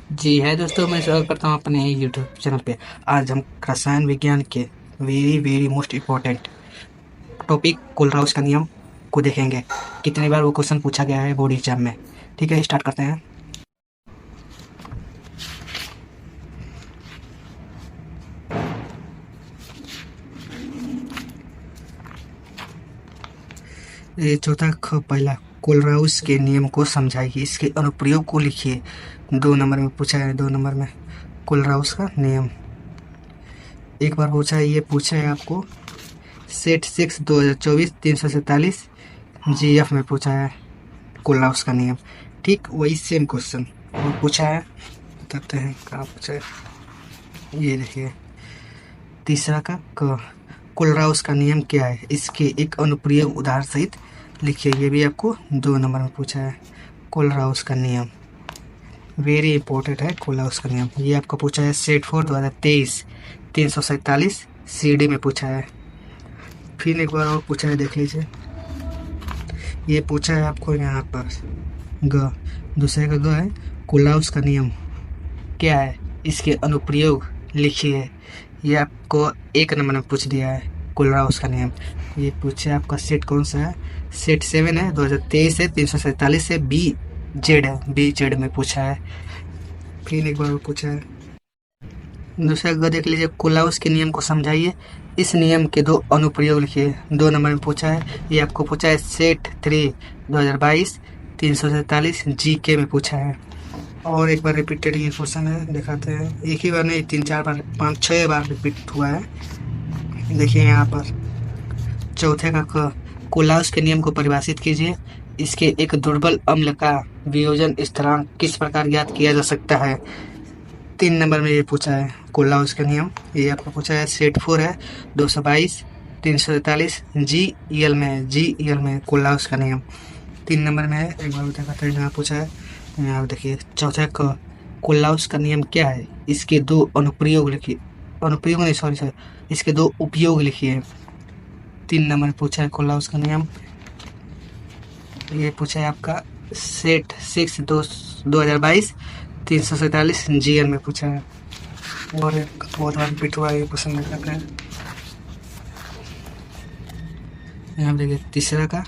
जी है दोस्तों, मैं स्वागत करता हूँ अपने यूट्यूब चैनल पे। आज हम रसायन विज्ञान के very very most important topic Kohlrausch का नियम को देखेंगे। कितनी बार वो क्वेश्चन पूछा गया है बोर्ड एग्जाम में। ठीक है, स्टार्ट करते हैं। ये चौथा पहला, कोलराउस के नियम को समझाइए, इसके अनुप्रयोग को लिखिए। 2 नंबर में पूछा है, 2 नंबर में कोलराउस का नियम। एक बार पूछा है आपको सेट 6 2024 347 GF में पूछा है कोलराउस का नियम। ठीक वही सेम क्वेश्चन और पूछा है, बताते हैं कहाँ पूछा है। ये देखिए तीसरा का कोलराउस का नियम क्या है, इसके एक अनुप्रयोग उदाहरण सहित लिखिए। ये भी आपको 2 नंबर में पूछा है। कोलराउस का नियम वेरी इंपॉर्टेंट है। कोलराउस का नियम ये आपको पूछा है सेट 4 2023 347 CD में पूछा है। फिर एक बार और पूछा है, देख लीजिए। ये पूछा है आपको यहाँ पर दूसरे का है कोलराउस का नियम क्या है, इसके अनुप्रयोग लिखिए। ये आपको 1 नंबर में पूछ दिया है कोलराउस का नियम। ये पूछे आपका सेट कौन सा है, सेट 7 है, 2023 है, 347 है, BZ में पूछा है। फिर एक बार वो पूछा है दूसरा देख लीजिए, कोलराउस के नियम को समझाइए, इस नियम के 2 अनुप्रयोग लिखिए। 2 नंबर में पूछा है। ये आपको पूछा है सेट 3 2022 347 GK में पूछा है। और एक बार रिपीटेड ये क्वेश्चन है, दिखाते हैं। एक ही बार नहीं, 3-4 बार 5-6 बार रिपीट हुआ है। देखिए यहाँ पर चौथे का कोलराउस के नियम को परिभाषित कीजिए, इसके एक दुर्बल अम्ल का वियोजन स्थिरांक किस प्रकार ज्ञात किया जा सकता है। 3 नंबर में ये पूछा है कोलराउस का नियम। ये आपको पूछा है सेट 4 है, 222 343 GEL में कोलराउस का नियम 3 नंबर में है। एक बार बताते हैं यहाँ पूछा है। यहाँ देखिए चौथा कोलराउस का नियम क्या है, इसके 2 अनुप्रयोग लिखिए। अनुप्रयोग नहीं, सॉरी, इसके 2 उपयोग लिखिए। 3 नंबर में पूछा है कोलराउस का नियम। ये पूछा है आपका सेट 6 2022 347 GL में पूछा है। और एक बहुत बार रिपीट हुआ है ये क्वेश्चन देख सकते हैं। यहाँ देखिए तीसरा का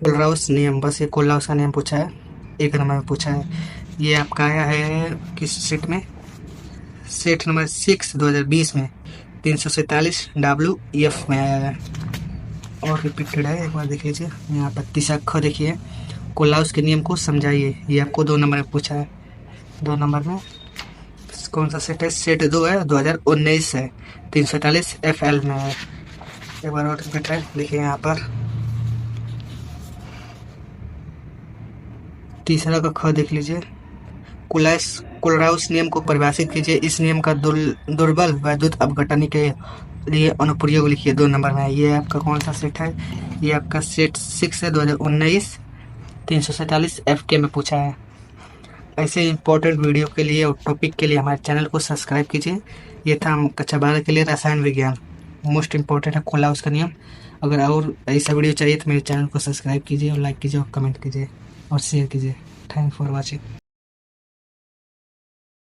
कोलराउस नियम, बस ये कोलराउस का नियम पूछा है। 1 नंबर में पूछा है। ये आपका आया है किस सेट में, सेट नंबर 6 2020 में 347 WF में आया है और रिपीटेड है। एक बार देख लीजिए यहाँ पर तीसरा देखिए, कोलराउस के नियम को समझाइए। ये आपको 2 नंबर में पूछा है। 2 नंबर में कौन सा सेट है, सेट 2 है, 2019 है, 347 FL में है। एक बार और रिपीट है, देखिए यहाँ पर तीसरा का देख लीजिए, कोलराउस नियम को परिभाषित कीजिए, इस नियम का दुर्बल वैद्युत अपघटन के लिए अनुप्रयोग लिखिए। 2 नंबर में ये आपका कौन सा सेट है, ये आपका सेट 6 है, 2019 347 FK में पूछा है। ऐसे इंपॉर्टेंट वीडियो के लिए और टॉपिक के लिए हमारे चैनल को सब्सक्राइब कीजिए। ये था कक्षा 12 के लिए रसायन विज्ञान, मोस्ट इम्पोर्टेंट है कोलराउस का नियम। अगर और ऐसा वीडियो चाहिए तो मेरे चैनल को सब्सक्राइब कीजिए और लाइक कीजिए और कमेंट कीजिए और शेयर कीजिए। Thank for watching.